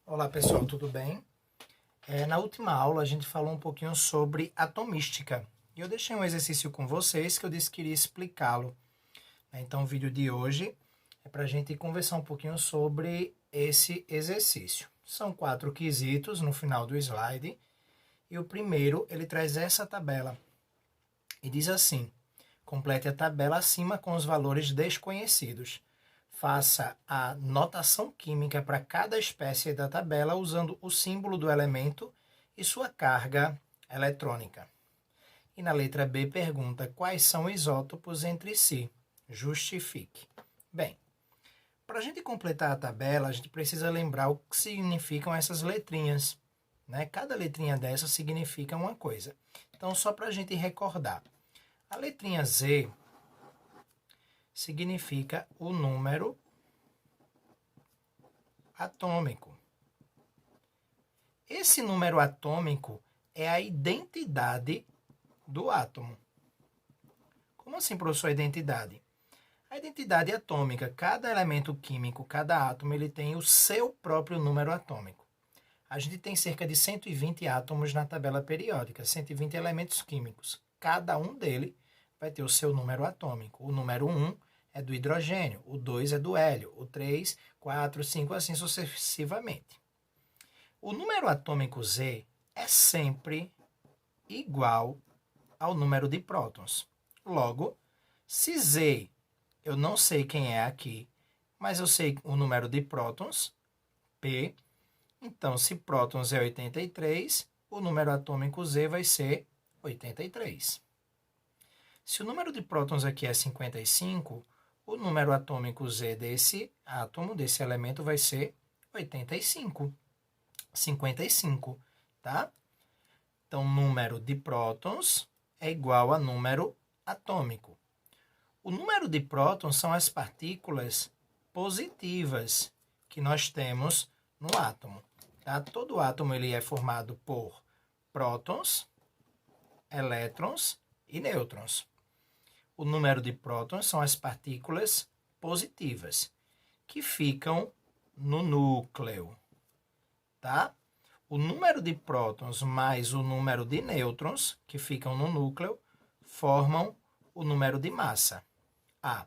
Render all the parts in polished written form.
Olá pessoal, tudo bem? Na última aula a gente falou um pouquinho sobre atomística e eu deixei um exercício com vocês que eu disse que iria explicá-lo. Então o vídeo de hoje é para a gente conversar um pouquinho sobre esse exercício. São 4 quesitos no final do slide e o primeiro ele traz essa tabela e diz assim: complete a tabela acima com os valores desconhecidos. Faça a notação química para cada espécie da tabela usando o símbolo do elemento e sua carga eletrônica. E na letra B pergunta quais são isótopos entre si. Justifique. Bem, para a gente completar a tabela, a gente precisa lembrar o que significam essas letrinhas. Né? Cada letrinha dessa significa uma coisa. Então, só para a gente recordar. A letrinha Z significa o número atômico. Esse número atômico é a identidade do átomo. Como assim, professor, a identidade? A identidade atômica, cada elemento químico, cada átomo, ele tem o seu próprio número atômico. A gente tem cerca de 120 átomos na tabela periódica, 120 elementos químicos. Cada um deles vai ter o seu número atômico. O número 1 é do hidrogênio, o 2 é do hélio, o 3, 4, 5, assim sucessivamente. O número atômico Z é sempre igual ao número de prótons. Logo, se Z eu não sei quem é aqui, mas eu sei o número de prótons, P, então se prótons é 83, o número atômico Z vai ser 83. Se o número de prótons aqui é 55, o número atômico Z desse átomo, desse elemento, vai ser 85. 55, tá? Então, número de prótons é igual a número atômico. O número de prótons são as partículas positivas que nós temos no átomo. Tá? Todo átomo ele é formado por prótons, elétrons e nêutrons. O número de prótons são as partículas positivas que ficam no núcleo. Tá? O número de prótons mais o número de nêutrons que ficam no núcleo formam o número de massa, A,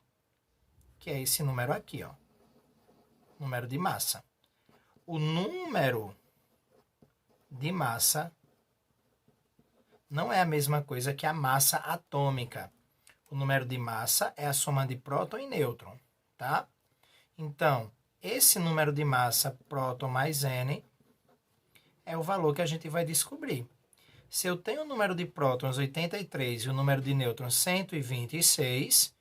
que é esse número aqui, ó, número de massa. O número de massa não é a mesma coisa que a massa atômica. O número de massa é a soma de próton e nêutron, tá? Então, esse número de massa, próton mais N, é o valor que a gente vai descobrir. Se eu tenho o número de prótons 83 e o número de nêutrons 126,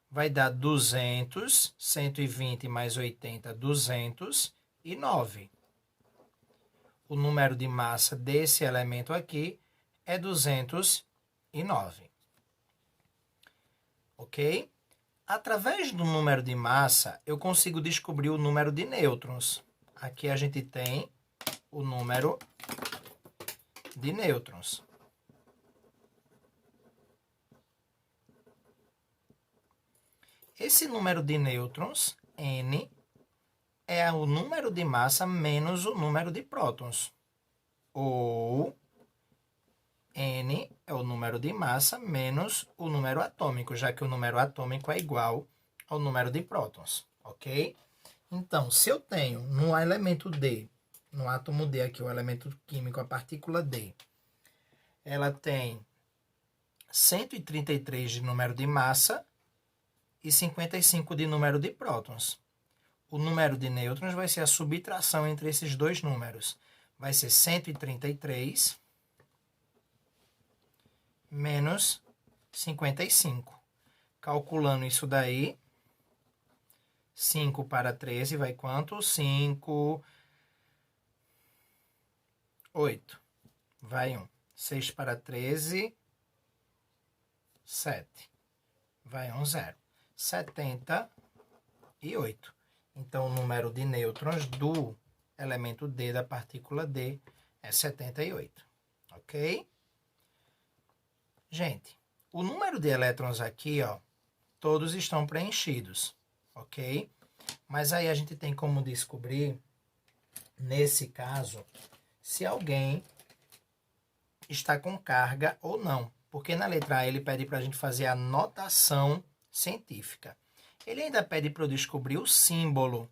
vai dar 200, 120 mais 80, 209. O número de massa desse elemento aqui é 209. Ok? Através do número de massa, eu consigo descobrir o número de nêutrons. Aqui a gente tem o número de nêutrons. Esse número de nêutrons, N, é o número de massa menos o número de prótons. Ou N é o número de massa menos o número atômico, já que o número atômico é igual ao número de prótons, ok? Então, se eu tenho no elemento D, no átomo D aqui, o elemento químico, a partícula D, ela tem 133 de número de massa e 55 de número de prótons. O número de nêutrons vai ser a subtração entre esses dois números. Vai ser 133 menos 55. Calculando isso daí, 5 para 13 vai quanto? 5, 8. Vai 1. 6 para 13, 7. Vai 1, 0. 78. Então, o número de nêutrons do elemento D, da partícula D, é 78. Ok? Gente, o número de elétrons aqui, ó, todos estão preenchidos. Ok? Mas aí a gente tem como descobrir nesse caso, se alguém está com carga ou não. Porque na letra A ele pede para a gente fazer a notação científica. Ele ainda pede para eu descobrir o símbolo.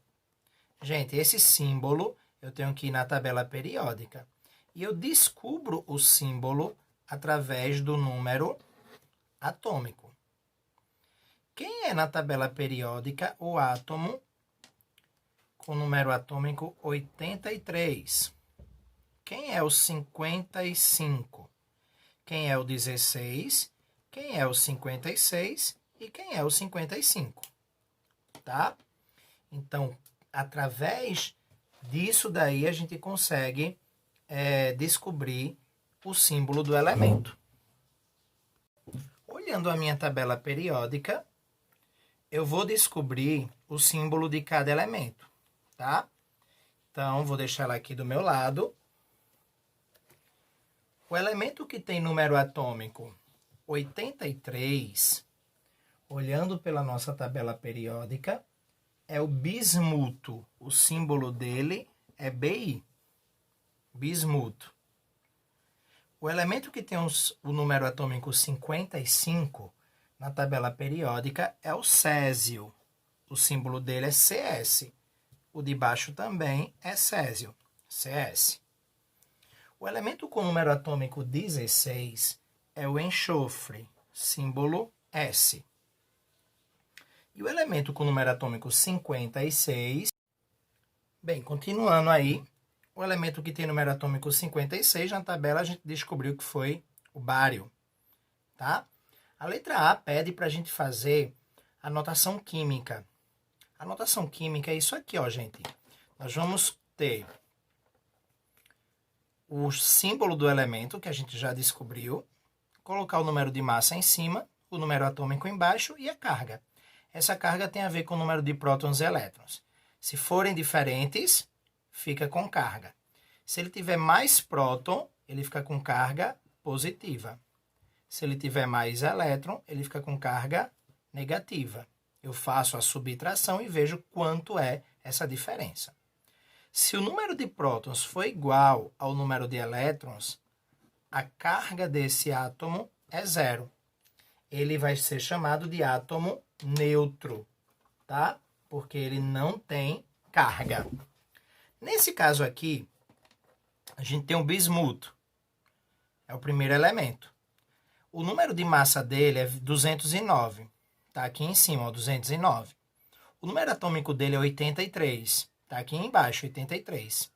Gente, esse símbolo eu tenho que ir na tabela periódica. E eu descubro o símbolo através do número atômico. Quem é na tabela periódica o átomo com o número atômico 83? Quem é o 55? Quem é o 16? Quem é o 56? E quem é o 55? Tá? Então, através disso daí, a gente consegue descobrir o símbolo do elemento. Olhando a minha tabela periódica, eu vou descobrir o símbolo de cada elemento, tá? Então, vou deixar ela aqui do meu lado. O elemento que tem número atômico 83, olhando pela nossa tabela periódica, é o bismuto. O símbolo dele é Bi. Bismuto. O elemento que tem o número atômico 55, na tabela periódica, é o césio. O símbolo dele é CS. O de baixo também é césio, CS. O elemento com número atômico 16 é o enxofre, símbolo S. E o elemento com número atômico 56, bem, continuando aí, o elemento que tem número atômico 56, na tabela a gente descobriu que foi o bário, tá? A letra A pede para a gente fazer a notação química. A notação química é isso aqui, ó, gente. Nós vamos ter o símbolo do elemento, que a gente já descobriu, colocar o número de massa em cima, o número atômico embaixo e a carga. Essa carga tem a ver com o número de prótons e elétrons. Se forem diferentes, fica com carga. Se ele tiver mais próton, ele fica com carga positiva. Se ele tiver mais elétron, ele fica com carga negativa. Eu faço a subtração e vejo quanto é essa diferença. Se o número de prótons for igual ao número de elétrons, a carga desse átomo é zero. Ele vai ser chamado de átomo neutro, tá? Porque ele não tem carga. Nesse caso aqui, a gente tem o bismuto. É o primeiro elemento. O número de massa dele é 209. Tá aqui em cima, ó, 209. O número atômico dele é 83. Tá aqui embaixo, 83.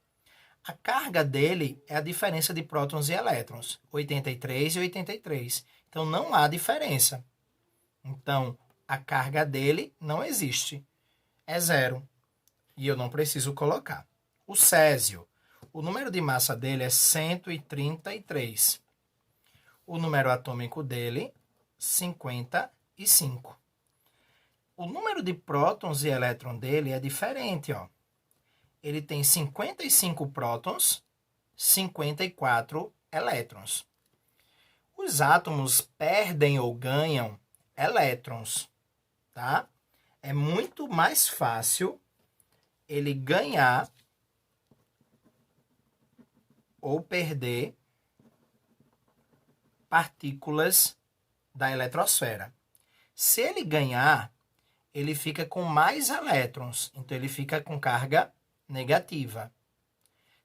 A carga dele é a diferença de prótons e elétrons, 83 e 83. Então, não há diferença. Então, a carga dele não existe. É zero. E eu não preciso colocar. O césio. O número de massa dele é 133. O número atômico dele, 55. O número de prótons e elétrons dele é diferente, ó. Ele tem 55 prótons, 54 elétrons. Os átomos perdem ou ganham elétrons, tá? É muito mais fácil ele ganhar ou perder partículas da eletrosfera. Se ele ganhar, ele fica com mais elétrons, então ele fica com carga negativa.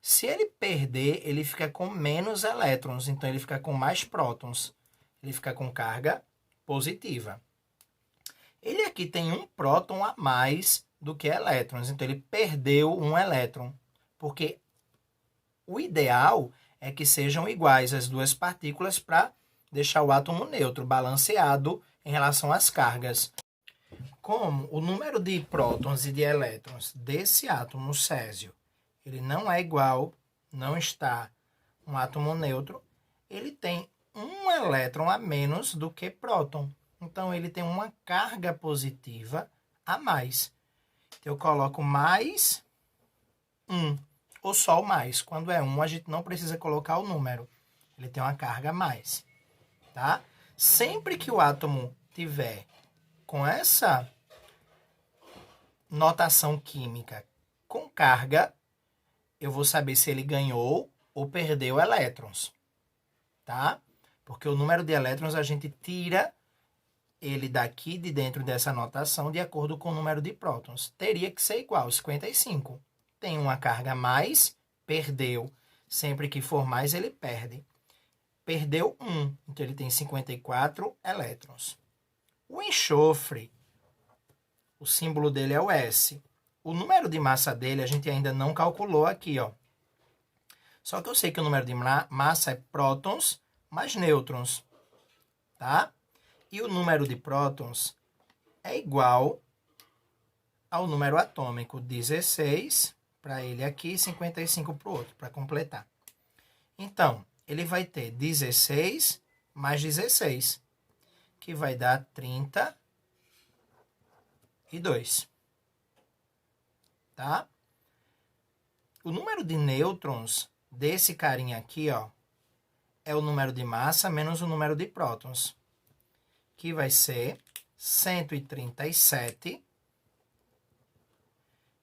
Se ele perder, ele fica com menos elétrons, então ele fica com mais prótons. Ele fica com carga positiva. Ele aqui tem um próton a mais do que elétrons, então ele perdeu um elétron, porque o ideal é que sejam iguais as duas partículas para deixar o átomo neutro, balanceado em relação às cargas. Como o número de prótons e de elétrons desse átomo césio, ele não é igual, não está um átomo neutro, ele tem um elétron a menos do que próton. Então, ele tem uma carga positiva a mais. Então, eu coloco mais 1, ou só o mais. Quando é 1, a gente não precisa colocar o número. Ele tem uma carga a mais, tá? Sempre que o átomo tiver com essa notação química com carga, eu vou saber se ele ganhou ou perdeu elétrons, tá? Porque o número de elétrons a gente tira ele daqui de dentro dessa notação de acordo com o número de prótons. Teria que ser igual, 55. Tem uma carga a mais, perdeu. Sempre que for mais, ele perde. Perdeu 1, então ele tem 54 elétrons. O enxofre, o símbolo dele é o S. O número de massa dele a gente ainda não calculou aqui, ó. Só que eu sei que o número de massa é prótons mais nêutrons, tá? E o número de prótons é igual ao número atômico, 16 para ele aqui e 55 para o outro, para completar. Então, ele vai ter 16 mais 16, que vai dar 32. Tá? O número de nêutrons desse carinha aqui, ó, é o número de massa menos o número de prótons, que vai ser 137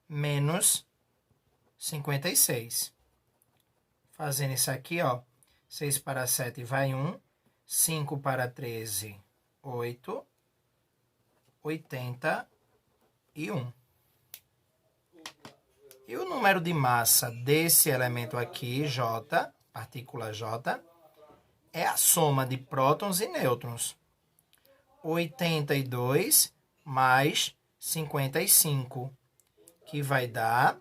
menos 56. Fazendo isso aqui, ó, 6 para 7 vai 1, 5 para 13, 8, 81. E o número de massa desse elemento aqui, J, partícula J, é a soma de prótons e nêutrons. 82 mais 55, que vai dar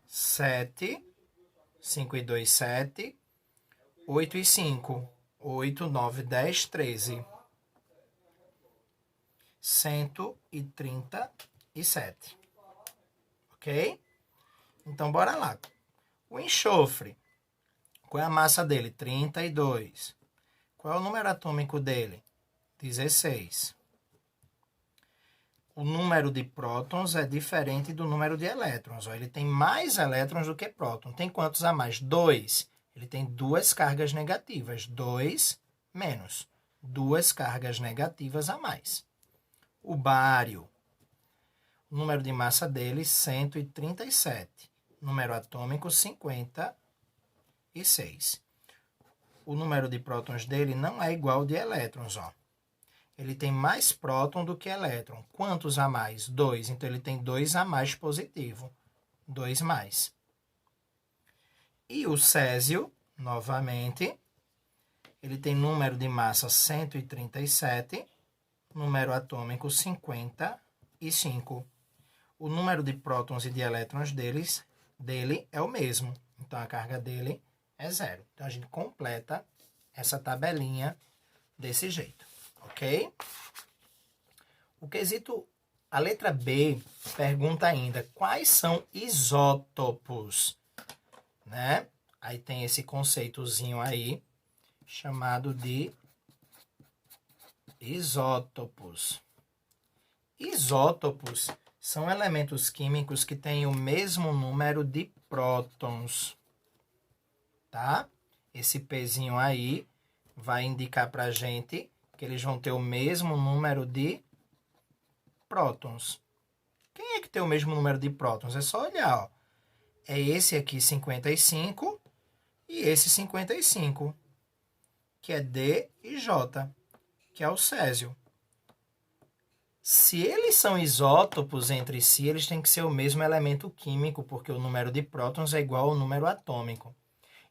7, 5 e 2, 7, 8 e 5, 8, 9, 10, 13. 137. Ok? Então, bora lá. O enxofre, qual é a massa dele? 32. Qual é o número atômico dele? 16. O número de prótons é diferente do número de elétrons. Ó, ele tem mais elétrons do que prótons. Tem quantos a mais? 2. Ele tem 2 cargas negativas. 2 menos 2 cargas negativas a mais. O bário, o número de massa dele, 137. Número atômico, 56. O número de prótons dele não é igual ao de elétrons, ó. Ele tem mais próton do que elétron. Quantos a mais? 2. Então, ele tem 2 a mais positivo. 2 mais. E o césio, novamente, ele tem número de massa 137, número atômico 55. O número de prótons e de elétrons dele é o mesmo. Então, a carga dele é 0. Então, a gente completa essa tabelinha desse jeito. Ok? O quesito, a letra B, pergunta ainda quais são isótopos, né? Aí tem esse conceitozinho aí, chamado de isótopos. Isótopos são elementos químicos que têm o mesmo número de prótons, tá? Esse Pzinho aí vai indicar pra gente que eles vão ter o mesmo número de prótons. Quem é que tem o mesmo número de prótons? É só olhar, ó. É esse aqui, 55, e esse 55, que é D e J, que é o césio. Se eles são isótopos entre si, eles têm que ser o mesmo elemento químico, porque o número de prótons é igual ao número atômico.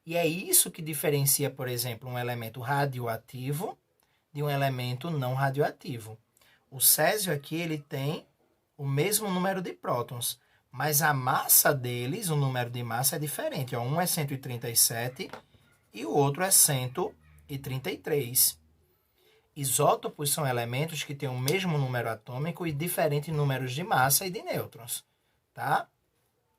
E é isso que diferencia, por exemplo, um elemento radioativo de um elemento não radioativo. O césio aqui, ele tem o mesmo número de prótons, mas a massa deles, o número de massa é diferente. Ó, um é 137 e o outro é 133. Isótopos são elementos que têm o mesmo número atômico e diferentes números de massa e de nêutrons, tá?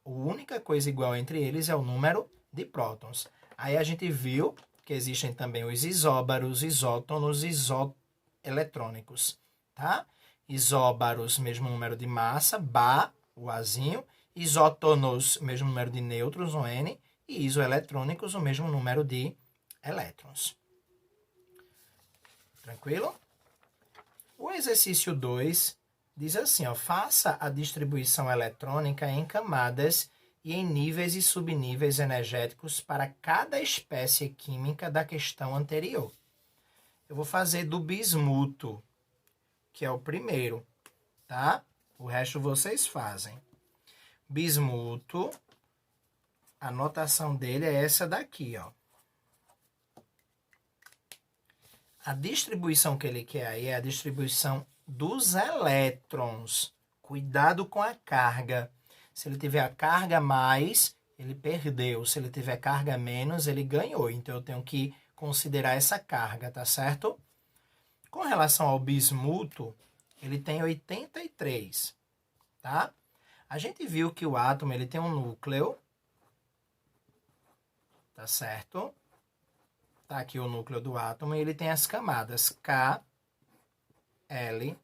A única coisa igual entre eles é o número de prótons. Aí a gente viu que existem também os isóbaros, isótonos, isoeletrônicos, tá? Isóbaros, mesmo número de massa, Ba, o Azinho. Isótonos, mesmo número de nêutrons, o N. E isoeletrônicos, o mesmo número de elétrons. Tranquilo? O exercício 2 Diz assim, ó, faça a distribuição eletrônica em camadas e em níveis e subníveis energéticos para cada espécie química da questão anterior. Eu vou fazer do bismuto, que é o primeiro, tá? O resto vocês fazem. Bismuto, a notação dele é essa daqui, ó. A distribuição que ele quer aí é a distribuição dos elétrons. Cuidado com a carga. Se ele tiver a carga mais, ele perdeu. Se ele tiver carga menos, ele ganhou. Então, eu tenho que considerar essa carga, tá certo? Com relação ao bismuto, ele tem 83, tá? A gente viu que o átomo ele tem um núcleo, tá certo? Tá aqui o núcleo do átomo e ele tem as camadas K, L,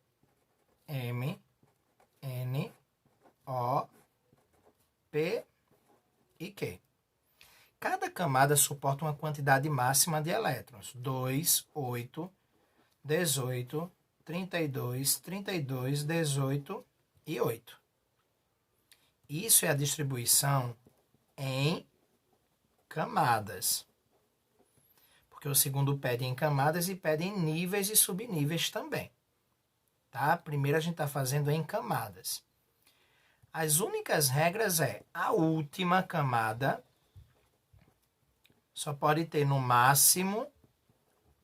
M, N, O, P e Q. Cada camada suporta uma quantidade máxima de elétrons. 2, 8, 18, 32, 32, 18 e 8. Isso é a distribuição em camadas. Porque o segundo pede em camadas e pede em níveis e subníveis também. Tá? Primeiro a gente está fazendo em camadas. As únicas regras é a última camada só pode ter no máximo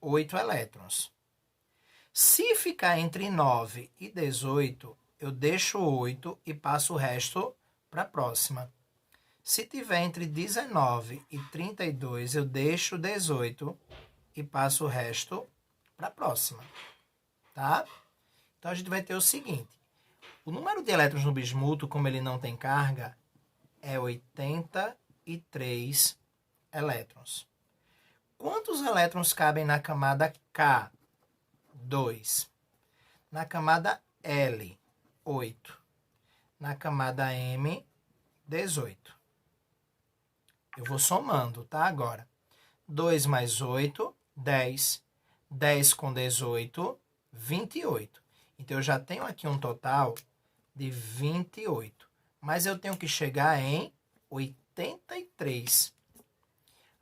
8 elétrons. Se ficar entre 9 e 18, eu deixo 8 e passo o resto para a próxima. Se tiver entre 19 e 32, eu deixo 18 e passo o resto para a próxima, tá? Então, a gente vai ter o seguinte. O número de elétrons no bismuto, como ele não tem carga, é 83 elétrons. Quantos elétrons cabem na camada K? 2. Na camada L, 8. Na camada M, 18. Eu vou somando, tá? Agora, 2 mais 8, 10. 10 com 18, 28. Então, eu já tenho aqui um total de 28. Mas eu tenho que chegar em 83.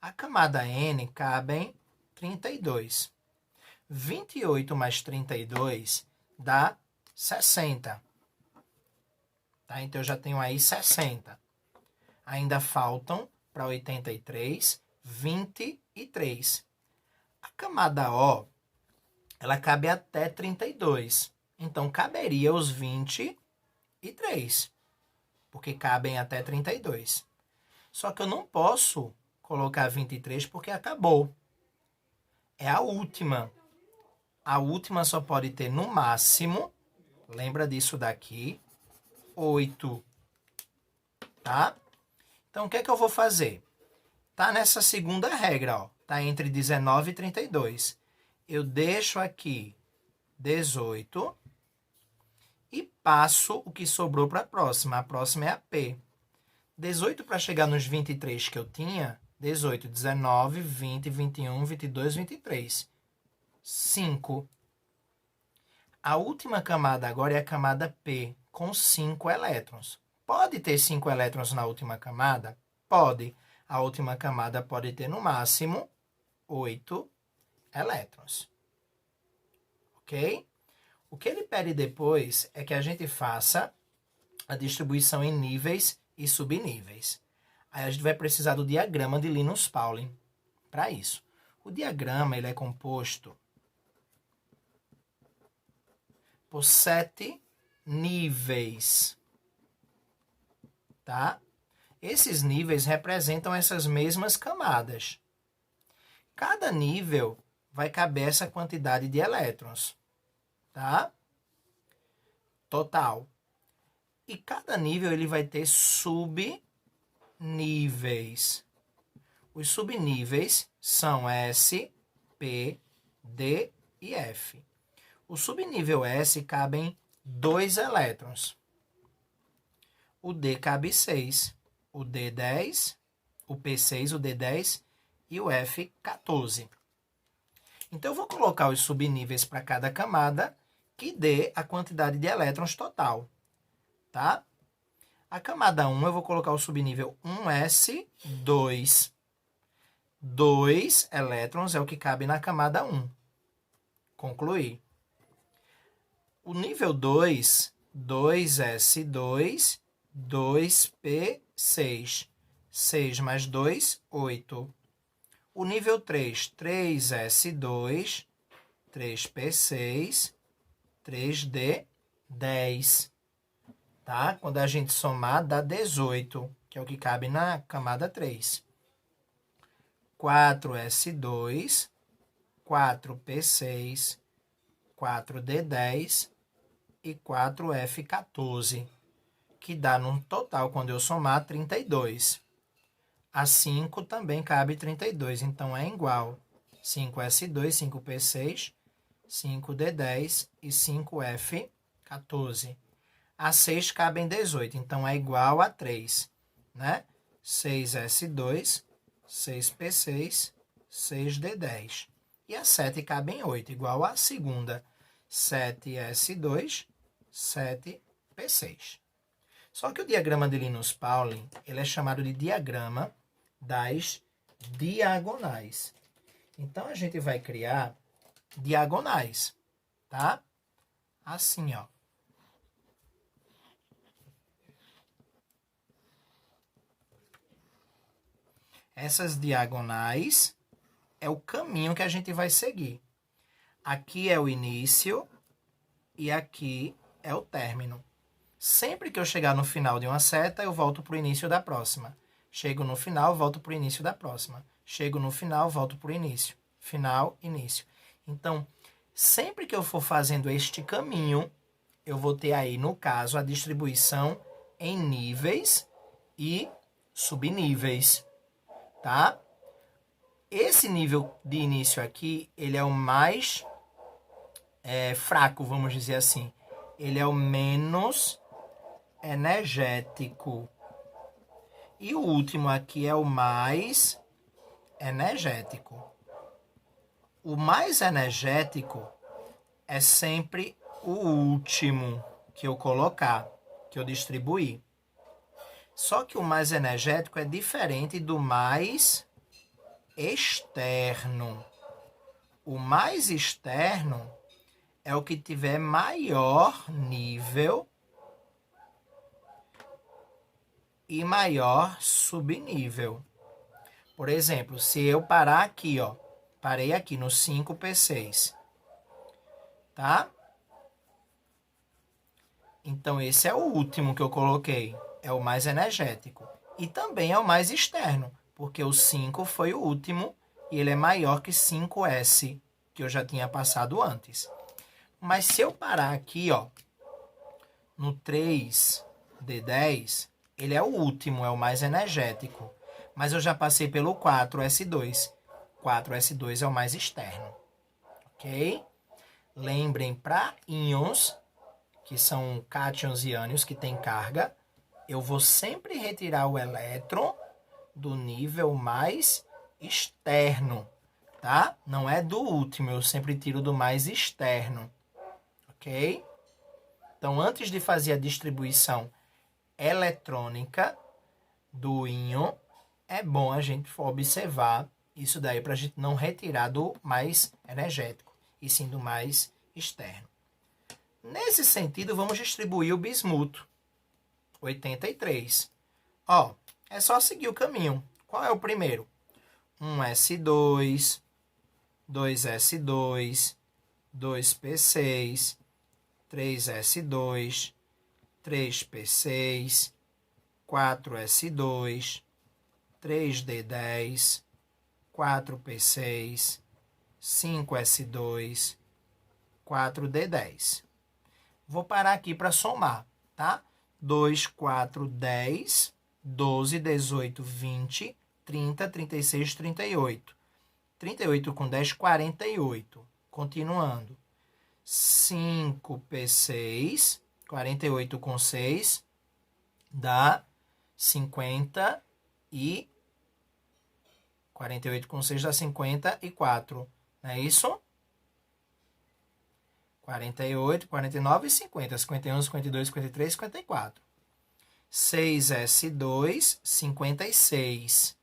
A camada N cabem 32. 28 mais 32 dá 60. Tá? Então, eu já tenho aí 60. Ainda faltam para 83, 23. A camada O, ela cabe até 32. Então, caberia os 23, porque cabem até 32. Só que eu não posso colocar 23 porque acabou. É a última. A última só pode ter no máximo, lembra disso daqui, 8. Tá? Então, o que é que eu vou fazer? Tá nessa segunda regra, ó. Tá entre 19 e 32. Eu deixo aqui 18 e passo o que sobrou para a próxima. A próxima é a P. 18 para chegar nos 23 que eu tinha, 18, 19, 20, 21, 22, 23. 5. A última camada agora é a camada P, com 5 elétrons. Pode ter 5 elétrons na última camada? Pode. A última camada pode ter no máximo 8 elétrons. Ok? O que ele pede depois é que a gente faça a distribuição em níveis e subníveis. Aí a gente vai precisar do diagrama de Linus Pauling para isso. O diagrama ele é composto por 7 níveis, tá? Esses níveis representam essas mesmas camadas. Cada nível vai caber essa quantidade de elétrons, tá? Total. E cada nível ele vai ter subníveis. Os subníveis são S, P, D e F. O subnível S cabem 2 elétrons. O D cabe 6. O D 10, o P6, o D10 e o F 14. Então, eu vou colocar os subníveis para cada camada, que dê a quantidade de elétrons total, tá? A camada 1, eu vou colocar o subnível 1s2. 2 elétrons é o que cabe na camada 1. Concluí. O nível 2, 2s2, 2p6. 6 mais 2, 8. O nível 3, 3s2, 3p6, 3d, 10. Tá? Quando a gente somar, dá 18, que é o que cabe na camada 3. 4s2, 4p6, 4d10 e 4f14, que dá no total, quando eu somar, 32. A 5 também cabe 32, então é igual 5s2, 5p6, 5d10 e 5f14. A 6 cabe em 18, então é igual a 3, né? 6s2, 6p6, 6d10. E a 7 cabe em 8, igual a segunda, 7s2, 7p6. Só que o diagrama de Linus-Pauling, ele é chamado de diagrama das diagonais. Então, a gente vai criar diagonais, tá? Assim, ó. Essas diagonais é o caminho que a gente vai seguir. Aqui é o início e aqui é o término. Sempre que eu chegar no final de uma seta, eu volto para o início da próxima. Chego no final, volto para o início da próxima. Chego no final, volto para o início. Final, início. Então, sempre que eu for fazendo este caminho, eu vou ter aí, no caso, a distribuição em níveis e subníveis, tá? Esse nível de início aqui, ele é o mais fraco, vamos dizer assim. Ele é o menos energético. E o último aqui é o mais energético. O mais energético é sempre o último que eu colocar, que eu distribuir. Só que o mais energético é diferente do mais externo. O mais externo é o que tiver maior nível e maior subnível. Por exemplo, se eu parar aqui, ó, parei aqui no 5p6, tá? Então, esse é o último que eu coloquei, é o mais energético. E também é o mais externo, porque o 5 foi o último e ele é maior que 5s, que eu já tinha passado antes. Mas se eu parar aqui, ó, no 3d10, ele é o último, é o mais energético. Mas eu já passei pelo 4s2. 4s2 é o mais externo. Ok? Lembrem, para íons, que são cátions e ânions, que tem carga, eu vou sempre retirar o elétron do nível mais externo, tá? Não é do último, eu sempre tiro do mais externo. Ok? Então, antes de fazer a distribuição eletrônica do íon, é bom a gente observar isso daí para a gente não retirar do mais energético, e sim do mais externo. Nesse sentido, vamos distribuir o bismuto, 83. Ó, é só seguir o caminho. Qual é o primeiro? 1s2, 2s2, 2p6, 3s2, 3p6, 4s2, 3d10, 4p6, 5s2, 4d10. Vou parar aqui para somar, tá? 2, 4, 10, 12, 18, 20, 30, 36, 38. 38 com 10, 48. Continuando. 5p6, 48 com 6, dá 50 e 48 com 6 dá 54. Não é isso? 48, 49 e 50. 51, 52, 53, 54. 6S2, 56.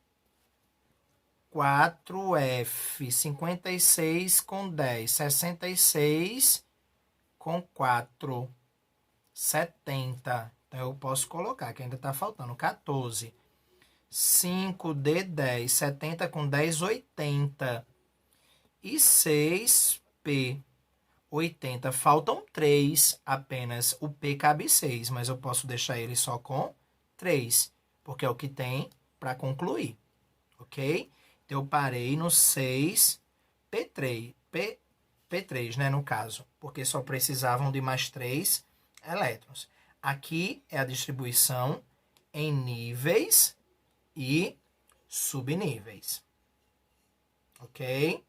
4F, 56 com 10. 66 com 4. 70. Então, eu posso colocar, que ainda está faltando, 14. 5D10, 70 com 10, 80. E 6P, 80. Faltam 3 apenas. O P cabe 6, mas eu posso deixar ele só com 3, porque é o que tem para concluir, ok? Então, eu parei no 6P3, P3, né, no caso, porque só precisavam de mais 3 elétrons. Aqui é a distribuição em níveis e subníveis, ok?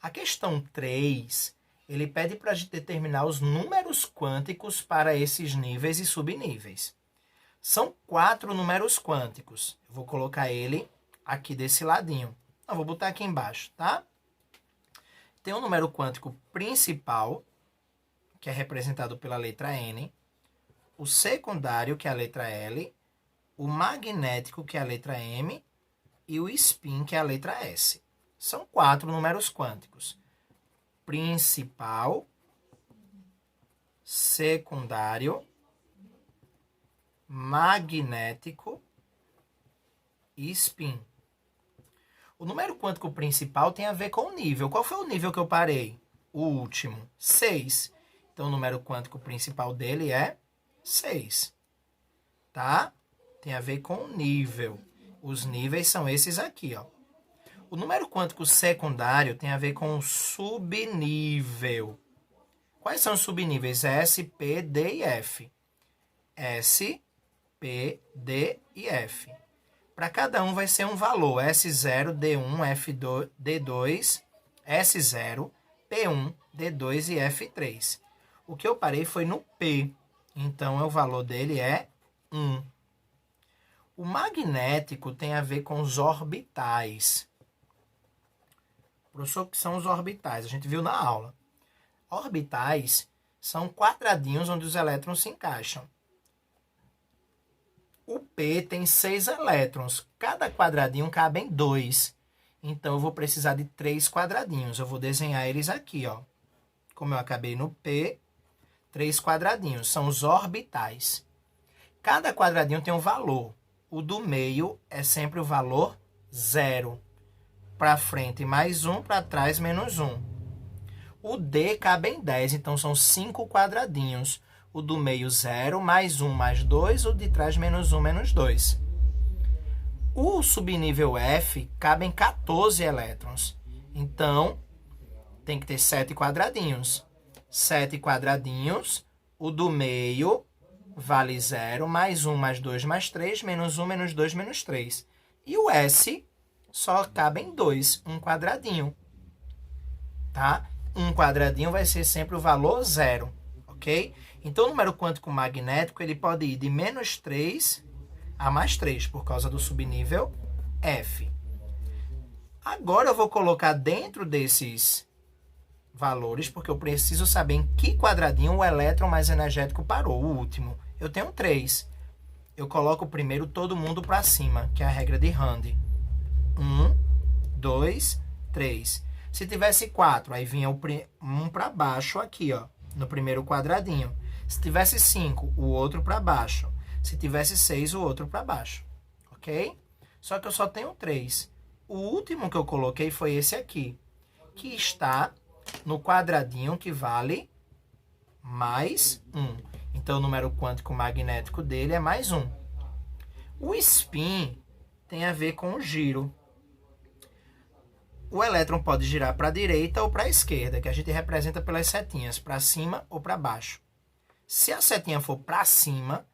A questão 3, ele pede para a gente determinar os números quânticos para esses níveis e subníveis. São 4 números quânticos. Eu vou colocar ele aqui desse ladinho. Eu vou botar aqui embaixo, tá? Tem o número quântico principal, que é representado pela letra N. O secundário, que é a letra L. O magnético, que é a letra M. E o spin, que é a letra S. São 4 números quânticos. Principal, secundário, magnético e spin. O número quântico principal tem a ver com o nível. Qual foi o nível que eu parei? O último, 6. Então, o número quântico principal dele é 6. Tá? Tem a ver com o nível. Os níveis são esses aqui, ó. O número quântico secundário tem a ver com o subnível. Quais são os subníveis? S, P, D e F. S, P, D e F. Para cada um vai ser um valor. S0, D1, F2, D2, S0, P1, D2 e F3. O que eu parei foi no P. Então, o valor dele é 1. O magnético tem a ver com os orbitais. Professor, o que são os orbitais? A gente viu na aula. Orbitais são quadradinhos onde os elétrons se encaixam. O P tem 6 elétrons. Cada quadradinho cabe em 2. Então, eu vou precisar de 3 quadradinhos. Eu vou desenhar eles aqui, ó. Como eu acabei no P, 3 quadradinhos. São os orbitais. Cada quadradinho tem um valor. O do meio é sempre o valor 0. Para frente mais 1, para trás menos 1. O D cabe em 10, então são 5 quadradinhos. O do meio 0, mais 1, mais 2, o de trás menos 1, menos 2. O subnível F cabe em 14 elétrons. Então, tem que ter 7 quadradinhos. 7 quadradinhos, o do meio vale 0, mais 1, mais 2, mais 3, menos 1, menos 2, menos 3. E o S só cabe em 2, um quadradinho. Tá? Um quadradinho vai ser sempre o valor 0, ok? Então, o número quântico magnético, ele pode ir de menos 3 a mais 3, por causa do subnível F. Agora, eu vou colocar dentro desses valores, porque eu preciso saber em que quadradinho o elétron mais energético parou, o último. Eu tenho 3. Eu coloco primeiro todo mundo para cima, que é a regra de Rand. 1, 2, 3. Se tivesse 4, aí vinha um para baixo aqui, ó, no primeiro quadradinho. Se tivesse 5, o outro para baixo. Se tivesse 6, o outro para baixo. Ok? Só que eu só tenho 3. O último que eu coloquei foi esse aqui, que está no quadradinho que vale mais 1. Então, o número quântico magnético dele é mais 1. O spin tem a ver com o giro. O elétron pode girar para a direita ou para a esquerda, que a gente representa pelas setinhas, para cima ou para baixo. Se a setinha for para cima,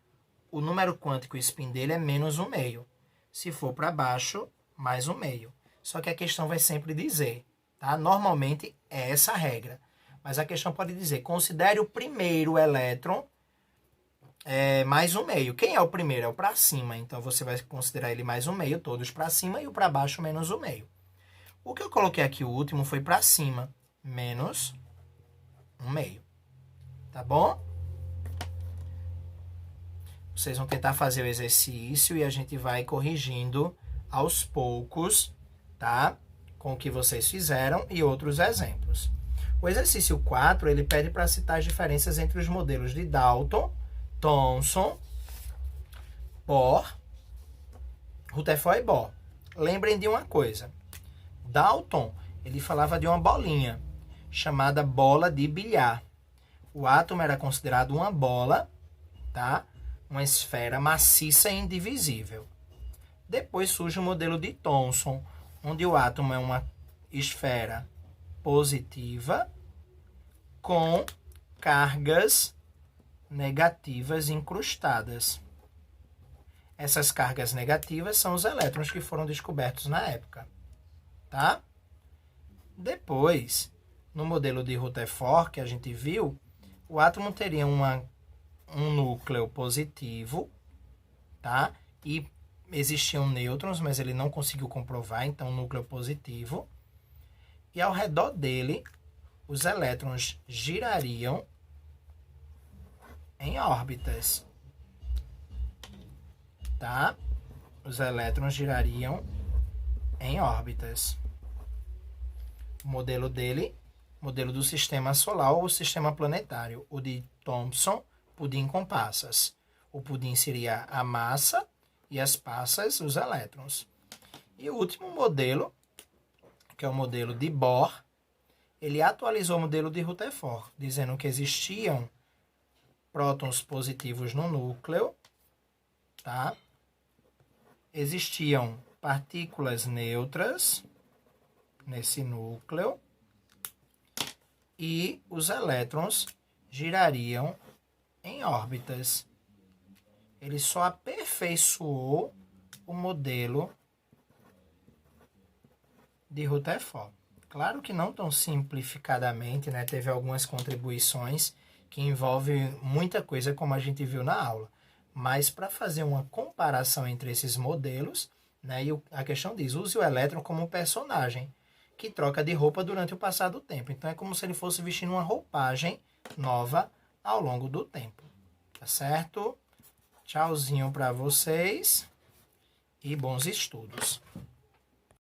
o número quântico spin dele é menos 1/2. Se for para baixo, mais 1/2. Só que a questão vai sempre dizer, tá? Normalmente é essa a regra. Mas a questão pode dizer, considere o primeiro elétron mais 1/2. Quem é o primeiro? É o para cima. Então, você vai considerar ele mais 1/2, todos para cima, e o para baixo menos 1/2. O que eu coloquei aqui, o último, foi para cima, menos 1/2. Tá bom? Vocês vão tentar fazer o exercício e a gente vai corrigindo aos poucos, tá? Com o que vocês fizeram e outros exemplos. O exercício 4, ele pede para citar as diferenças entre os modelos de Dalton, Thomson, Bohr, Rutherford e Bohr. Lembrem de uma coisa. Dalton, ele falava de uma bolinha, chamada bola de bilhar. O átomo era considerado uma bola, tá? Uma esfera maciça e indivisível. Depois surge o modelo de Thomson, onde o átomo é uma esfera positiva com cargas negativas incrustadas. Essas cargas negativas são os elétrons que foram descobertos na época, tá? Depois, no modelo de Rutherford que a gente viu, o átomo teria um núcleo positivo, tá? E existiam nêutrons, mas ele não conseguiu comprovar, então núcleo positivo. E ao redor dele, os elétrons girariam em órbitas, tá? Os elétrons girariam em órbitas. O modelo dele, modelo do sistema solar ou sistema planetário. O de Thomson, pudim com passas. O pudim seria a massa e as passas, os elétrons. E o último modelo, que é o modelo de Bohr, ele atualizou o modelo de Rutherford, dizendo que existiam prótons positivos no núcleo, tá? Existiam partículas neutras nesse núcleo e os elétrons girariam em órbitas. Ele só aperfeiçoou o modelo de Rutherford. Claro que não tão simplificadamente, né? Teve algumas contribuições que envolvem muita coisa como a gente viu na aula. Mas para fazer uma comparação entre esses modelos, né? E a questão diz, use o elétron como um personagem que troca de roupa durante o passar do tempo. Então é como se ele fosse vestindo uma roupagem nova ao longo do tempo. Tá certo? Tchauzinho para vocês e bons estudos.